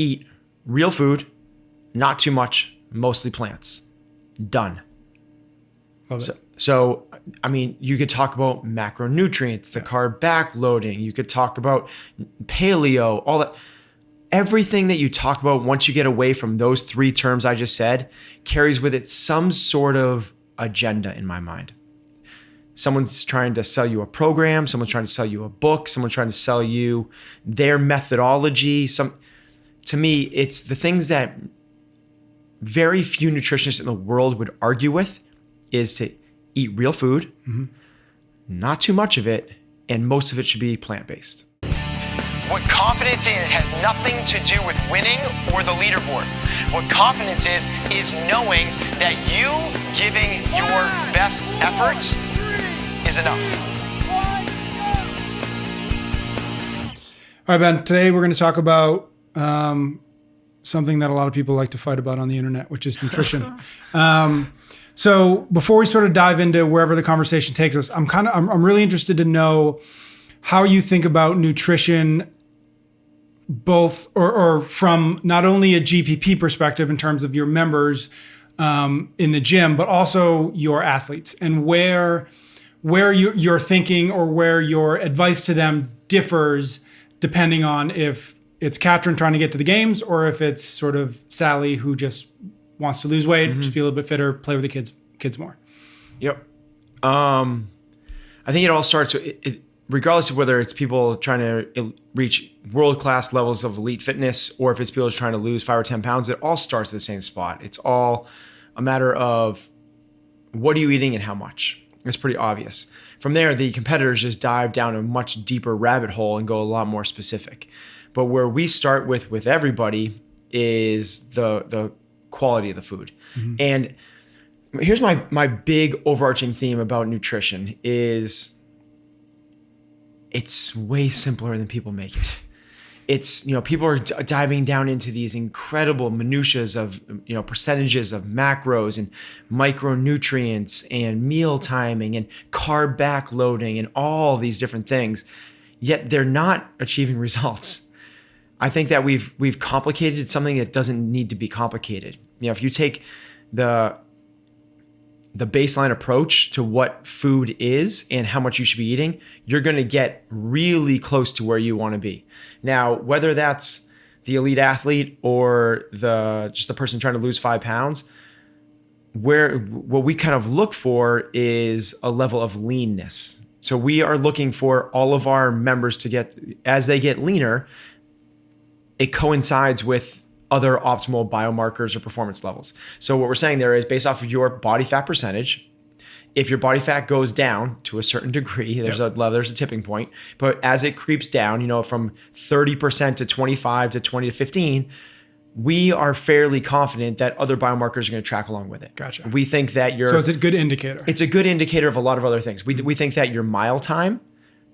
eat real food, not too much, mostly plants. Done. Love it. So, I mean, you could talk about macronutrients, the carb backloading. You could talk about paleo, all that. Everything that you talk about once you get away from those three terms I just said carries with it some sort of agenda in my mind. Someone's trying to sell you a program. Someone's trying to sell you a book. Someone's trying to sell you their methodology. To me, it's the things that very few nutritionists in the world would argue with is to eat real food, not too much of it, and most of it should be plant-based. What confidence is has nothing to do with winning or the leaderboard. What confidence is knowing that you giving your best effort is enough. All right, Ben, today we're going to talk about something that a lot of people like to fight about on the internet, which is nutrition. So before we sort of dive into wherever the conversation takes us, I'm really interested to know how you think about nutrition, both or from not only a GPP perspective in terms of your members in the gym, but also your athletes, and where your thinking or where your advice to them differs depending on if it's Katrin trying to get to the games or if it's sort of Sally who just wants to lose weight, just be a little bit fitter, play with the kids more. Yep. I think it all starts with regardless of whether it's people trying to reach world-class levels of elite fitness or if it's people trying to lose 5 or 10 pounds, it all starts at the same spot. It's all a matter of what are you eating and how much. It's pretty obvious. From there, the competitors just dive down a much deeper rabbit hole and go a lot more specific. But where we start with everybody is the quality of the food. And here's my big overarching theme about nutrition is it's way simpler than people make it. It's, people are diving down into these incredible minutiae of, percentages of macros and micronutrients and meal timing and carb backloading and all these different things, yet they're not achieving results. I think that we've complicated something that doesn't need to be complicated. If you take the baseline approach to what food is and how much you should be eating, you're going to get really close to where you want to be. Now, whether that's the elite athlete or just the person trying to lose 5 pounds, what we kind of look for is a level of leanness. So we are looking for all of our members to get, as they get leaner, it coincides with other optimal biomarkers or performance levels. So what we're saying there is based off of your body fat percentage, if your body fat goes down to a certain degree, there's a tipping point, but as it creeps down, from 30% to 25 to 20 to 15, we are fairly confident that other biomarkers are going to track along with it. Gotcha. We think that So it's a good indicator. It's a good indicator of a lot of other things. We think that your mile time,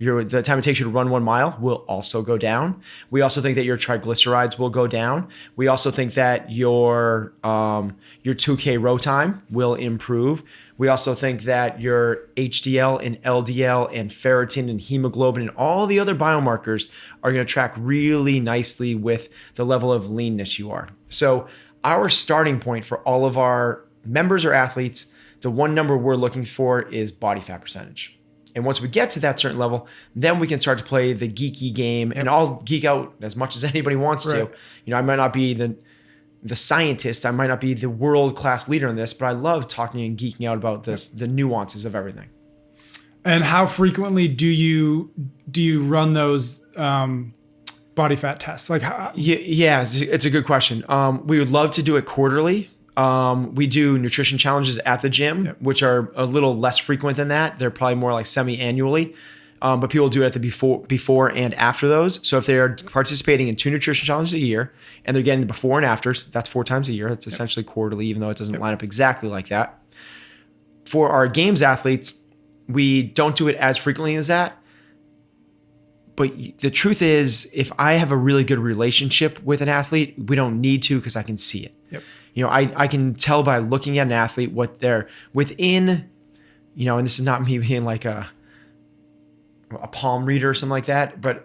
the time it takes you to run 1 mile will also go down. We also think that your triglycerides will go down. We also think that your 2K row time will improve. We also think that your HDL and LDL and ferritin and hemoglobin and all the other biomarkers are going to track really nicely with the level of leanness you are. So our starting point for all of our members or athletes, the one number we're looking for is body fat percentage. And once we get to that certain level, then we can start to play the geeky game. And I'll geek out as much as anybody wants to. I might not be the scientist. I might not be the world-class leader in this, but I love talking and geeking out about the nuances of everything. And how frequently do you run those body fat tests? Yeah, it's a good question. We would love to do it quarterly. We do nutrition challenges at the gym, which are a little less frequent than that. They're probably more like semi-annually, but people do it at the before and after those. So if they are participating in 2 nutrition challenges a year and they're getting the before and afters, that's 4 times a year. That's essentially quarterly, even though it doesn't line up exactly like that. For our games athletes, we don't do it as frequently as that. But the truth is, if I have a really good relationship with an athlete, we don't need to because I can see it. Yep. I can tell by looking at an athlete what they're within, and this is not me being like a palm reader or something like that, but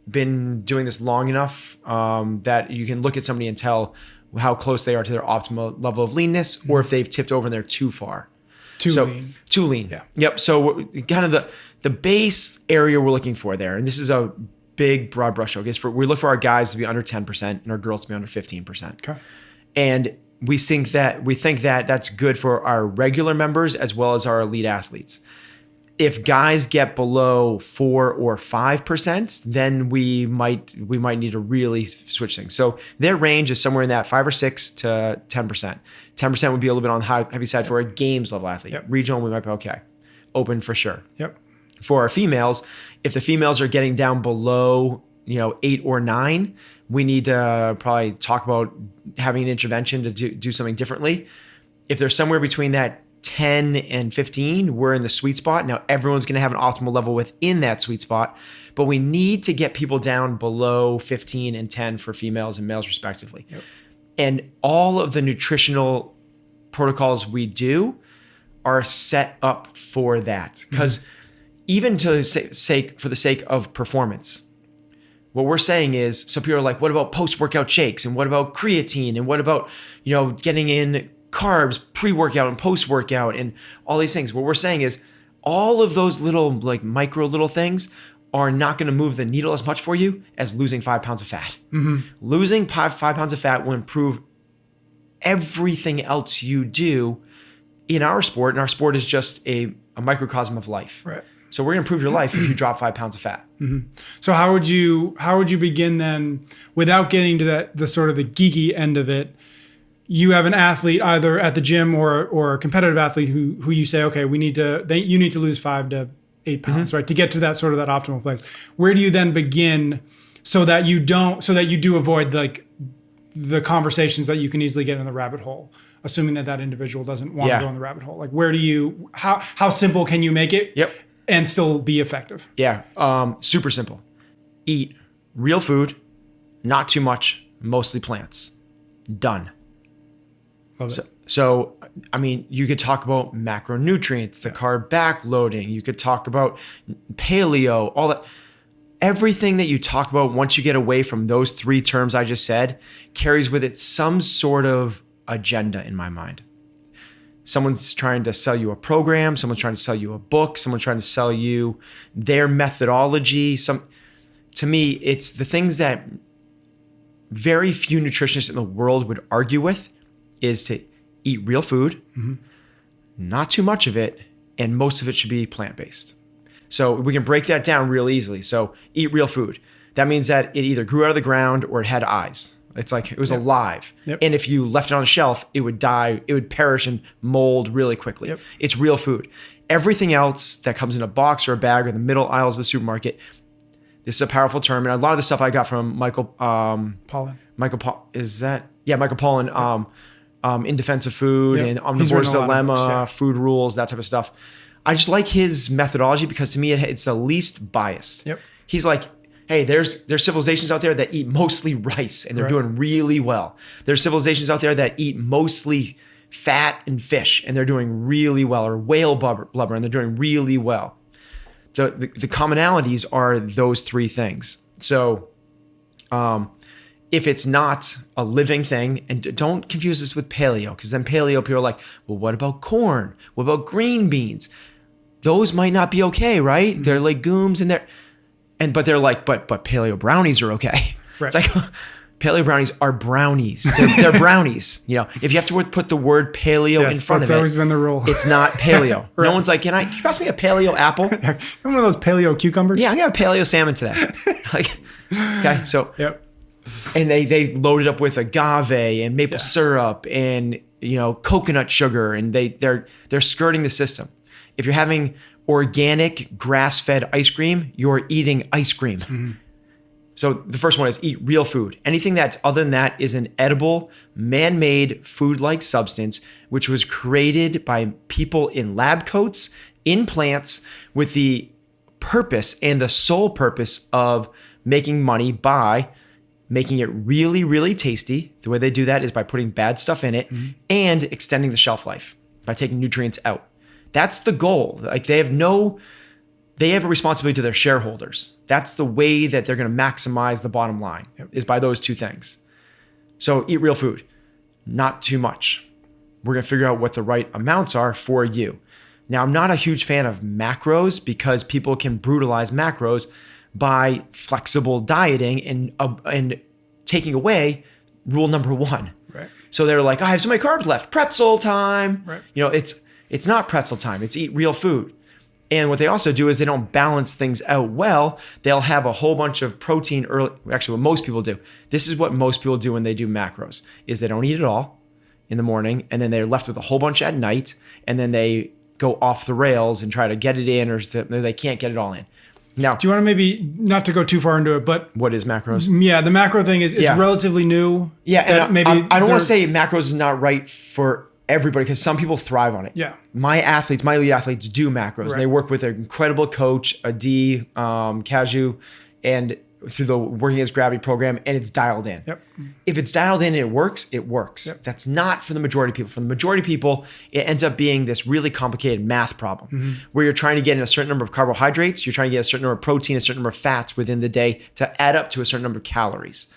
been doing this long enough that you can look at somebody and tell how close they are to their optimal level of leanness, or if they've tipped over and they're too far. Too lean. Too lean. Yeah. Yep. So kind of the base area we're looking for there, and this is a big broad brush stroke, is we look for our guys to be under 10% and our girls to be under 15%. Okay. And we think that that's good for our regular members as well as our elite athletes. If guys get below 4 or 5%, then we might need to really switch things. So their range is somewhere in that 5 or 6 to 10%. 10% would be a little bit on the heavy side for a games level athlete. Yep. Regional, we might be okay. Open for sure. Yep. For our females, if the females are getting down below 8 or 9, we need to probably talk about having an intervention to do something differently. If they're somewhere between that 10 and 15, we're in the sweet spot. Now everyone's going to have an optimal level within that sweet spot, but we need to get people down below 15 and 10 for females and males respectively. Yep. And all of the nutritional protocols we do are set up for that, because even for the sake of performance, what we're saying is, so people are like, what about post-workout shakes? And what about creatine? And what about, getting in carbs, pre-workout and post-workout and all these things? What we're saying is all of those little micro little things are not going to move the needle as much for you as losing 5 pounds of fat. Mm-hmm. Losing 5 pounds of fat will improve everything else you do in our sport. And our sport is just a microcosm of life. Right. So we're going to improve your life if you drop 5 pounds of fat. Mm-hmm. So how would you begin then, without getting to the sort of the geeky end of it? You have an athlete either at the gym or a competitive athlete who you say, okay, you need to lose 5 to 8 pounds, right, to get to that sort of that optimal place. Where do you then begin so that you do avoid the conversations that you can easily get in the rabbit hole, assuming that individual doesn't want to go in the rabbit hole? Like, how simple can you make it? Yep. And still be effective? Yeah. Super simple. Eat real food, not too much, mostly plants. Done. Love it. So, I mean, you could talk about macronutrients, the carb backloading. You could talk about paleo, all that. Everything that you talk about once you get away from those 3 terms I just said carries with it some sort of agenda in my mind. Someone's trying to sell you a program. Someone's trying to sell you a book. Someone's trying to sell you their methodology. To me, it's the things that very few nutritionists in the world would argue with is to eat real food, not too much of it, and most of it should be plant-based. So we can break that down real easily. So eat real food. That means that it either grew out of the ground or it had eyes. It's like it was alive. Yep. And if you left it on a shelf, it would die, it would perish and mold really quickly. Yep. It's real food. Everything else that comes in a box or a bag or the middle aisles of the supermarket, this is a powerful term. And a lot of the stuff I got from Michael Pollan. Michael Pollan, In Defense of Food and Omnivore's Dilemma, Food Rules, that type of stuff. I just like his methodology because to me it's the least biased. Yep. He's like, hey, there's civilizations out there that eat mostly rice and they're doing really well. There's civilizations out there that eat mostly fat and fish and they're doing really well, or whale blubber and they're doing really well. The commonalities are those 3 things. So if it's not a living thing, and don't confuse this with paleo, because then paleo people are like, well, what about corn? What about green beans? Those might not be okay, right? Mm-hmm. They're legumes but they're like, but paleo brownies are okay. Right. It's like paleo brownies are brownies. They're brownies. If you have to put the word paleo in front of it, that's always been the rule. It's not paleo. Right. No one's like, can you pass me a paleo apple? One of those paleo cucumbers? Yeah, I got a paleo salmon today. Okay, so yep. And they load it up with agave and maple syrup and coconut sugar, and they're skirting the system. If you're having organic grass-fed ice cream, you're eating ice cream. Mm-hmm. So the first one is eat real food. Anything that's other than that is an edible, man-made food-like substance, which was created by people in lab coats, in plants, with the purpose and the sole purpose of making money by making it really, really tasty. The way they do that is by putting bad stuff in it and extending the shelf life by taking nutrients out. That's the goal. Like, they have no they have a responsibility to their shareholders. That's the way that they're going to maximize the bottom line, is by those two things. So eat real food, not too much. We're going to figure out what the right amounts are for you. Now, I'm not a huge fan of macros because people can brutalize macros by flexible dieting and taking away rule number one. Right. So they're like, I have so many carbs left, pretzel time. Right. It's not pretzel time. It's eat real food. And what they also do is they don't balance things out well. They'll have a whole bunch of protein early. Actually, what most people do, this is what most people do when they do macros, is they don't eat it all in the morning, and then they're left with a whole bunch at night, and then they go off the rails and try to get it in, or they can't get it all in. Now, do you want to maybe, not to go too far into it, but what is macros? Yeah, the macro thing is it's relatively new. Yeah, and maybe I don't want to say macros is not right for everybody because some people thrive on it. Yeah. My elite athletes do macros. Right. And they work with an incredible coach, Adi Kaju, and through the Working Against Gravity program, and it's dialed in. Yep. If it's dialed in and it works, it works. Yep. That's not for the majority of people. For the majority of people, it ends up being this really complicated math problem where you're trying to get in a certain number of carbohydrates, you're trying to get a certain number of protein, a certain number of fats within the day to add up to a certain number of calories.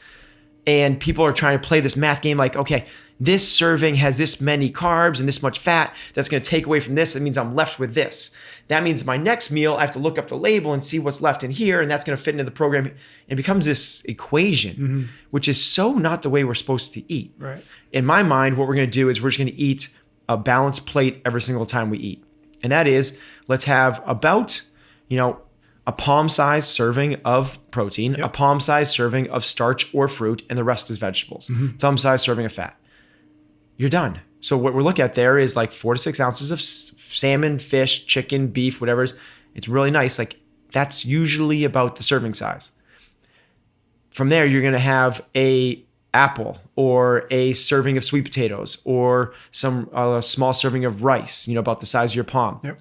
And people are trying to play this math game like, okay, this serving has this many carbs and this much fat. That's going to take away from this. That means I'm left with this. That means my next meal, I have to look up the label and see what's left in here. And that's going to fit into the program. It becomes this equation, which is so not the way we're supposed to eat. Right. In my mind, what we're going to do is we're just going to eat a balanced plate every single time we eat. And that is, let's have about, a palm-sized serving of protein, a palm-sized serving of starch or fruit, and the rest is vegetables. Thumb-sized serving of fat. You're done. So what we're looking at there is like 4 to 6 ounces of salmon, fish, chicken, beef, whatever. It's really nice. Like that's usually about the serving size. From there, you're going to have a apple or a serving of sweet potatoes or some small serving of rice, about the size of your palm. Yep.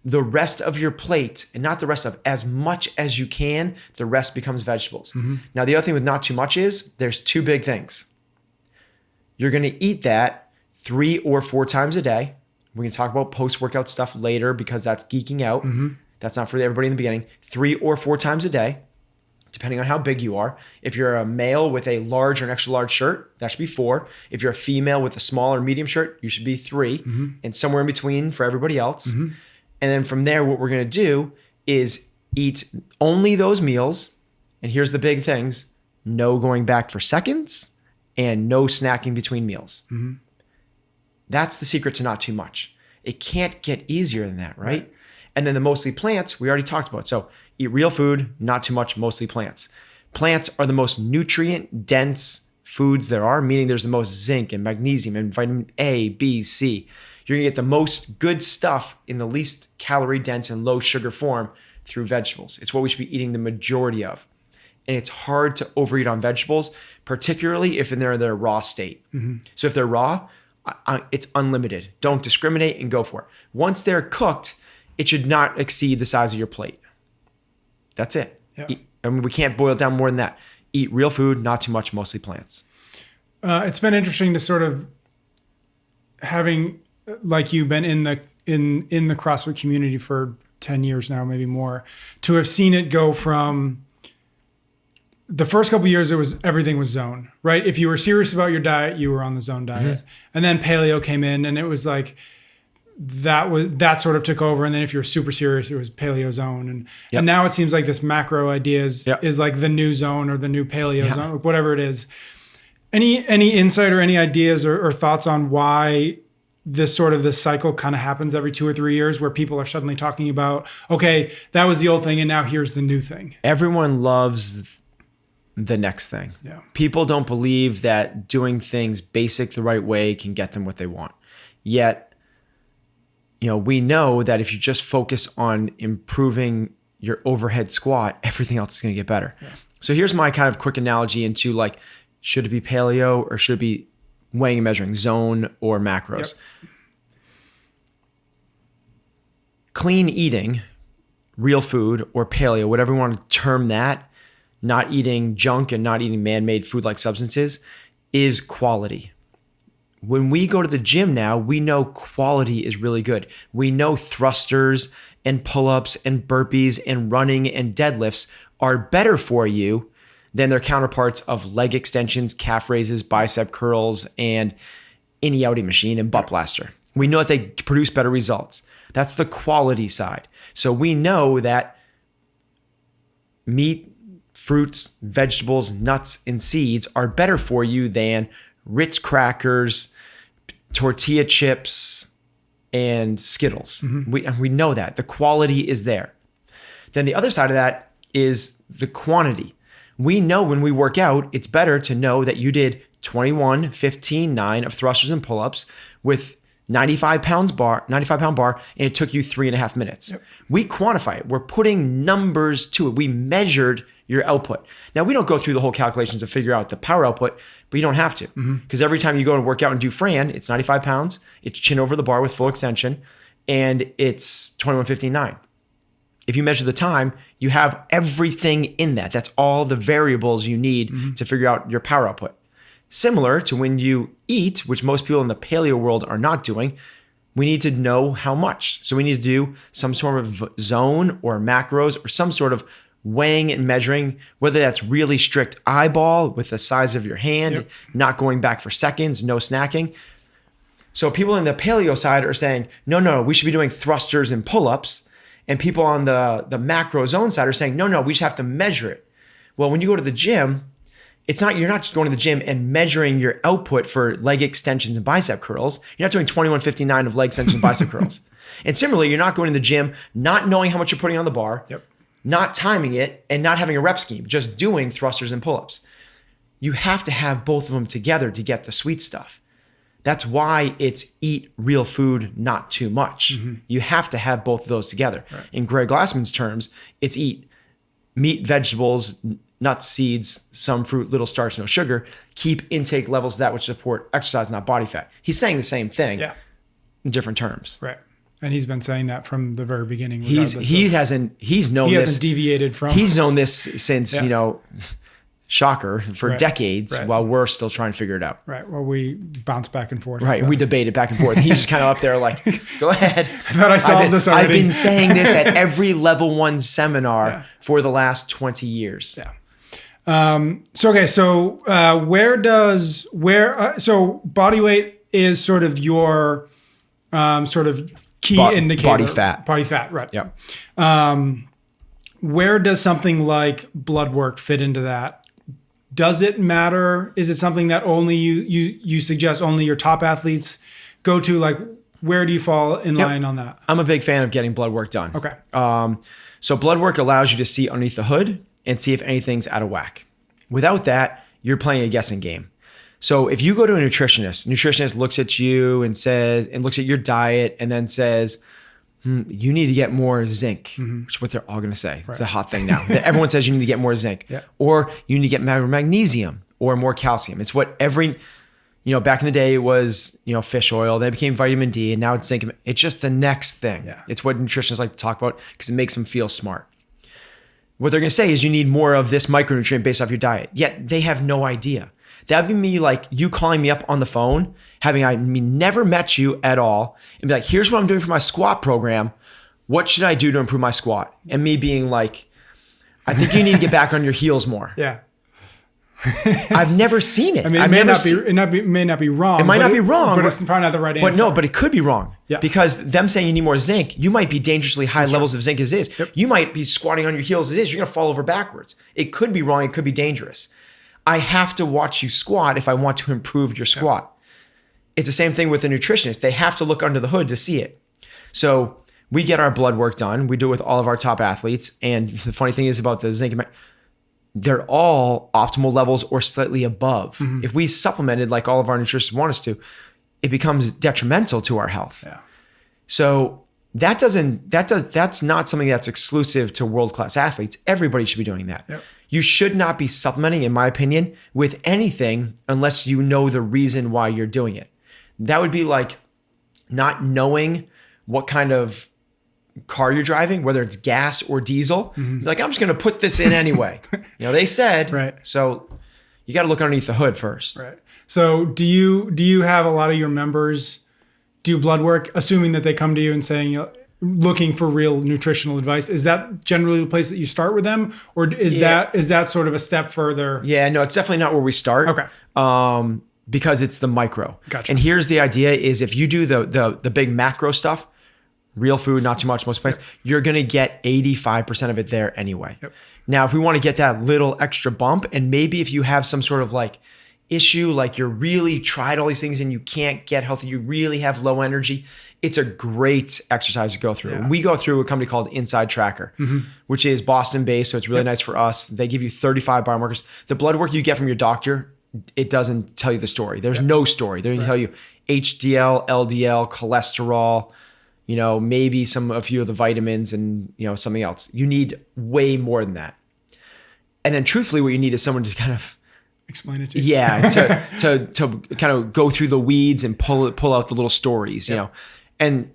The rest of your plate, and not the rest of, as much as you can, the rest becomes vegetables. Now, the other thing with not too much is there's 2 big things. You're going to eat that 3 or 4 times a day. We're going to talk about post-workout stuff later because that's geeking out. That's not for everybody in the beginning. 3 or 4 times a day, depending on how big you are. If you're a male with a large or an extra large shirt, that should be 4. If you're a female with a small or medium shirt, you should be 3. And somewhere in between for everybody else. And then from there, what we're going to do is eat only those meals. And here's the big things. No going back for seconds and no snacking between meals. That's the secret to not too much. It can't get easier than that, right? And then the mostly plants, we already talked about. So eat real food, not too much, mostly plants. Plants are the most nutrient dense foods there are, meaning there's the most zinc and magnesium and vitamin A, B, C. You're gonna get the most good stuff in the least calorie dense and low sugar form through vegetables. It's what we should be eating the majority of. And it's hard to overeat on vegetables, particularly if they're in their raw state. So if they're raw, it's unlimited. Don't discriminate and go for it. Once they're cooked, it should not exceed the size of your plate. That's it. Yeah. We can't boil it down more than that. Eat real food, not too much, mostly plants. It's been interesting to sort of having, like you've been in the CrossFit community for 10 years now, maybe more, to have seen it go from the first couple of years, everything was zone, right? If you were serious about your diet, you were on the zone diet. And then paleo came in and it was like, that sort of took over. And then if you're super serious, it was paleo zone. And now it seems like this macro idea is like the new zone or the new paleo zone, whatever it is. Any insight or any ideas or thoughts on why this cycle kind of happens every 2 or 3 years where people are suddenly talking about, okay, that was the old thing and now here's the new thing. Everyone loves the next thing. Yeah. People don't believe that doing things basic the right way can get them what they want. Yet, we know that if you just focus on improving your overhead squat, everything else is going to get better. Yeah. So here's my kind of quick analogy into like, should it be paleo or should it be weighing and measuring, zone or macros? Yep. Clean eating, real food or paleo, whatever you want to term that, not eating junk and not eating man-made food-like substances is quality. When we go to the gym now, we know quality is really good. We know thrusters and pull-ups and burpees and running and deadlifts are better for you than their counterparts of leg extensions, calf raises, bicep curls, and any outie machine and butt blaster. We know that they produce better results. That's the quality side. So we know that meat, fruits, vegetables, nuts, and seeds are better for you than Ritz crackers, tortilla chips, and Skittles. We know that. The quality is there. Then the other side of that is the quantity. We know when we work out, it's better to know that you did 21, 15, 9 of thrusters and pull-ups with 95 pound bar, and it took you 3.5 minutes. Yep. We quantify it. We're putting numbers to it. We measured your output. Now, we don't go through the whole calculations to figure out the power output, but you don't have to. Because every time you go and work out and do Fran, it's 95 pounds, it's chin over the bar with full extension, and it's 21, 15, 9. If you measure the time, you have everything in that. That's all the variables you need to figure out your power output. Similar to when you eat, which most people in the paleo world are not doing, we need to know how much. So we need to do some sort of zone or macros or some sort of weighing and measuring, whether that's really strict eyeball with the size of your hand, not going back for seconds, no snacking. So people in the paleo side are saying, no, we should be doing thrusters and pull-ups. And people on the macro zone side are saying, no, we just have to measure it. Well, when you go to the gym, you're not just going to the gym and measuring your output for leg extensions and bicep curls. You're not doing 21.59 of leg extensions and bicep curls. And similarly, you're not going to the gym, not knowing how much you're putting on the bar, not timing it, and not having a rep scheme, just doing thrusters and pull-ups. You have to have both of them together to get the sweet stuff. That's why it's eat real food, not too much. You have to have both of those together. Right. In Greg Glassman's terms, it's eat meat, vegetables, nuts, seeds, some fruit, little starch, no sugar. Keep intake levels of that which support exercise, not body fat. He's saying the same thing in different terms. Right. And he's been saying that from the very beginning. He hasn't deviated from. He's known this since, shocker, for decades while we're still trying to figure it out. Right. Well, we bounce back and forth. Right. We debate it back and forth. He's just kind of up there like, go ahead. I thought I solved this already. I've been saying this at every level 1 seminar for the last 20 years. Yeah. So body weight is sort of your sort of key indicator. Body fat, right. Yeah. Where does something like blood work fit into that? Does it matter? Is it something that only you suggest only your top athletes go to? Like, where do you fall in line on that? I'm a big fan of getting blood work done. Okay. So blood work allows you to see underneath the hood and see if anything's out of whack. Without that, you're playing a guessing game. So if you go to a nutritionist looks at you and looks at your diet and then says, you need to get more zinc, which is what they're all going to say. Right. It's a hot thing now. Everyone says you need to get more zinc, or you need to get more magnesium or more calcium. It's what back in the day it was, fish oil, then it became vitamin D, and now it's zinc. It's just the next thing. Yeah. It's what nutritionists like to talk about because it makes them feel smart. What they're going to say is you need more of this micronutrient based off your diet. Yet they have no idea. That'd be me like you calling me up on the phone, having never met you at all, and be like, here's what I'm doing for my squat program. What should I do to improve my squat? And me being like, I think you need to get back on your heels more. Yeah. I've never seen it. I mean, it may not be wrong. It might not be wrong. But it's probably not the right answer. But it could be wrong. Yeah. Because them saying you need more zinc, you might be dangerously high levels of zinc as is. Yep. You might be squatting on your heels as is. You're going to fall over backwards. It could be wrong. It could be dangerous. I have to watch you squat if I want to improve your squat. It's the same thing with a nutritionist. They have to look under the hood to see it. So we get our blood work done. We do it with all of our top athletes. And the funny thing is about the zinc, they're all optimal levels or slightly above. If we supplemented like all of our nutritionists want us to, it becomes detrimental to our health. Yeah. So that's not something that's exclusive to world-class athletes. Everybody should be doing that. Yep. You should not be supplementing, in my opinion, with anything unless you know the reason why you're doing it. That would be like not knowing what kind of car you're driving, whether it's gas or diesel. Like, I'm just going to put this in anyway. They said, right. So you got to look underneath the hood first. Right. So do you have a lot of your members do blood work, assuming that they come to you and saying, looking for real nutritional advice, is that generally the place that you start with them, or is that sort of a step further? Yeah, no, it's definitely not where we start. Okay. Because it's the micro. Gotcha. And here's the idea is if you do the big macro stuff, real food, not too much, most places, you're going to get 85% of it there anyway. Yep. Now, if we want to get that little extra bump, and maybe if you have some sort of like issue, like you're really tried all these things and you can't get healthy, you really have low energy, it's a great exercise to go through. Yeah. We go through a company called Inside Tracker, which is Boston based. So it's really nice for us. They give you 35 biomarkers. The blood work you get from your doctor, it doesn't tell you the story. There's no story. They're going to tell you HDL, LDL, cholesterol, maybe a few of the vitamins and, something else. You need way more than that. And then truthfully, what you need is someone to kind of explain it to you. Yeah. to kind of go through the weeds and pull out the little stories, and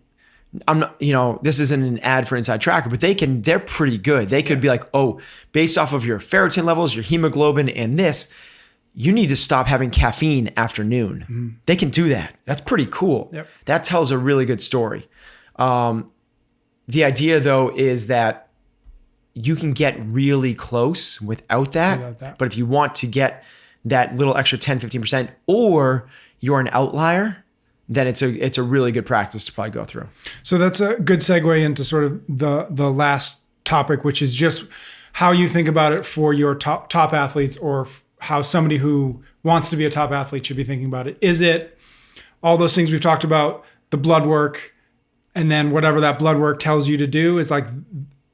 I'm not, this isn't an ad for Inside Tracker, but they're pretty good. They could be like, oh, based off of your ferritin levels, your hemoglobin and this, you need to stop having caffeine after noon. They can do that. That's pretty cool. Yep. That tells a really good story. The idea though is that you can get really close without that. But if you want to get that little extra 10, 15%, or you're an outlier, then it's a really good practice to probably go through. So that's a good segue into sort of the last topic, which is just how you think about it for your top athletes, or how somebody who wants to be a top athlete should be thinking about it. Is it all those things we've talked about, the blood work, and then whatever that blood work tells you to do is like,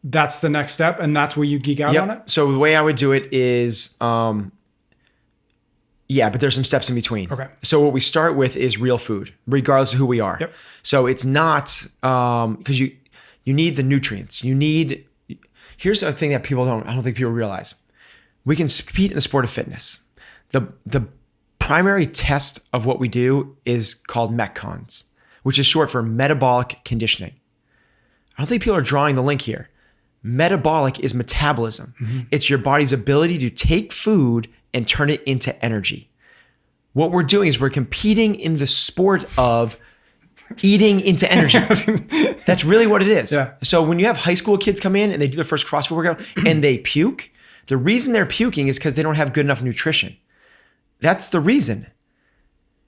that's the next step, and that's where you geek out on it? So the way I would do it is, but there's some steps in between. Okay. So what we start with is real food, regardless of who we are. Yep. So it's not, because you need the nutrients. Here's a thing that I don't think people realize. We can compete in the sport of fitness. The primary test of what we do is called Metcons, which is short for metabolic conditioning. I don't think people are drawing the link here. Metabolic is metabolism. It's your body's ability to take food and turn it into energy. What we're doing is we're competing in the sport of eating into energy. That's really what it is. Yeah. So when you have high school kids come in and they do their first CrossFit workout and they puke, the reason they're puking is because they don't have good enough nutrition. That's the reason.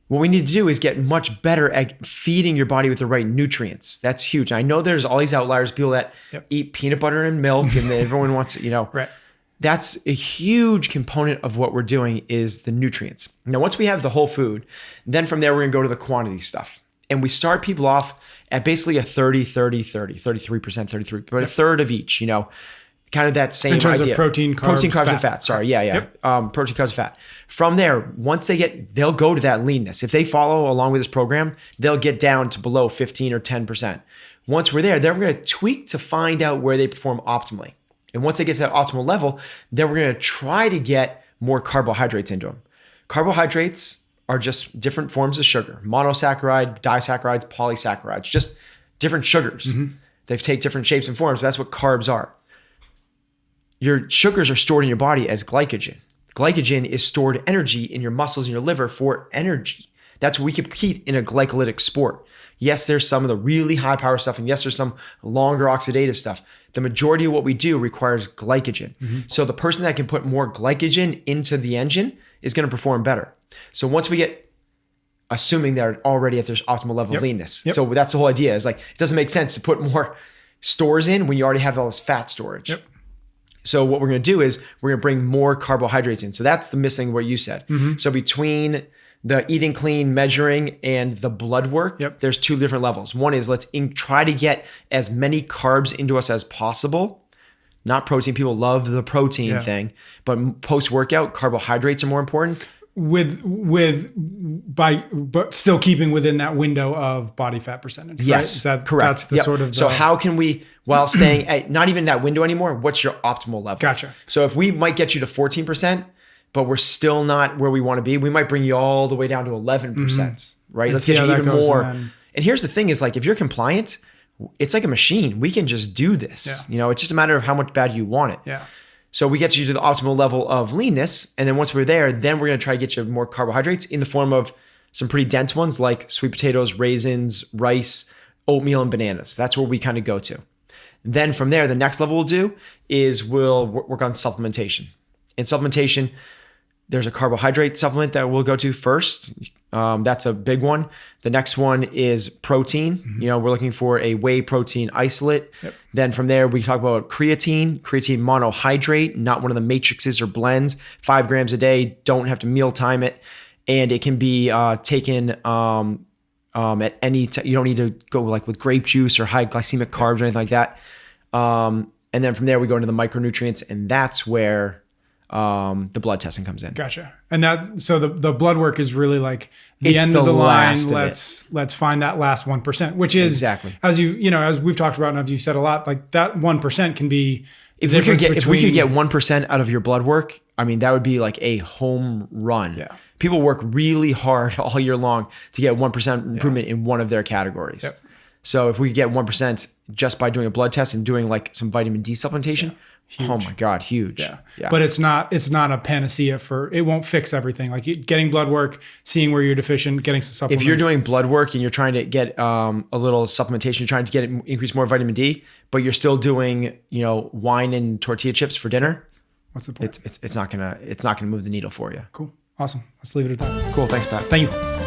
What we need to do is get much better at feeding your body with the right nutrients. That's huge. I know there's all these outliers, people that eat peanut butter and milk, and everyone wants, Right. That's a huge component of what we're doing is the nutrients. Now, once we have the whole food, then from there, we're going to go to the quantity stuff. And we start people off at basically a 30, 30, 30, 33%, 33, but a third of each, kind of that same idea. In terms of protein, carbs, and fat. Sorry. Yeah. Yep. Protein, carbs, and fat. From there, once they'll go to that leanness. If they follow along with this program, they'll get down to below 15 or 10%. Once we're there, then we're going to tweak to find out where they perform optimally. And once they get to that optimal level, then we're going to try to get more carbohydrates into them. Carbohydrates are just different forms of sugar: monosaccharide, disaccharides, polysaccharides, just different sugars. They take different shapes and forms. That's what carbs are. Your sugars are stored in your body as glycogen. Glycogen is stored energy in your muscles and your liver for energy. That's what we compete in a glycolytic sport. Yes, there's some of the really high power stuff, and yes, there's some longer oxidative stuff. The majority of what we do requires glycogen. So the person that can put more glycogen into the engine is going to perform better. So once we get, assuming they're already at their optimal level of leanness. So that's the whole idea, is like, it doesn't make sense to put more stores in when you already have all this fat storage. So what we're going to do is we're going to bring more carbohydrates in. So that's the missing what you said. So between the eating clean, measuring, and the blood work, there's two different levels. One is let's try to get as many carbs into us as possible. Not protein. People love the protein thing, but post-workout, carbohydrates are more important. But still keeping within that window of body fat percentage. Yes, right? correct. That's the sort of. So how can we, while staying at not even that window anymore, what's your optimal level? Gotcha. So if we might get you to 14%, but we're still not where we want to be, we might bring you all the way down to 11%, right? Let's get you even more. And here's the thing is, like, if you're compliant, it's like a machine. We can just do this. It's just a matter of how much bad you want it. So we get you to the optimal level of leanness. And then once we're there, then we're going to try to get you more carbohydrates in the form of some pretty dense ones like sweet potatoes, raisins, rice, oatmeal and bananas. That's where we kind of go to. Then from there, the next level we'll do is we'll work on supplementation. In supplementation, there's a carbohydrate supplement that we'll go to first. That's a big one. The next one is protein. Mm-hmm. We're looking for a whey protein isolate. Yep. Then from there, we talk about creatine monohydrate, not one of the matrices or blends, 5 grams a day. Don't have to meal time it. And it can be taken at any time. You don't need to go like with grape juice or high glycemic carbs or anything like that. And then from there, we go into the micronutrients, and that's where the blood testing comes in. Gotcha. And so the blood work is really like the end of the line. Let's find that last 1%, which is exactly as as we've talked about and as you said a lot, like that 1% can be if we could get 1% out of your blood work, I mean, that would be like a home run. Yeah. People work really hard all year long to get 1% improvement in one of their categories. Yep. So if we could get 1% just by doing a blood test and doing like some vitamin D supplementation, oh my God, huge. Yeah. But it's not a panacea it won't fix everything. Like getting blood work, seeing where you're deficient, getting some supplements. If you're doing blood work and you're trying to get a little supplementation, you're trying to increase more vitamin D, but you're still doing, wine and tortilla chips for dinner. What's the point? It's not gonna move the needle for you. Cool. Awesome. Let's leave it at that. Cool. Thanks, Pat. Thank you.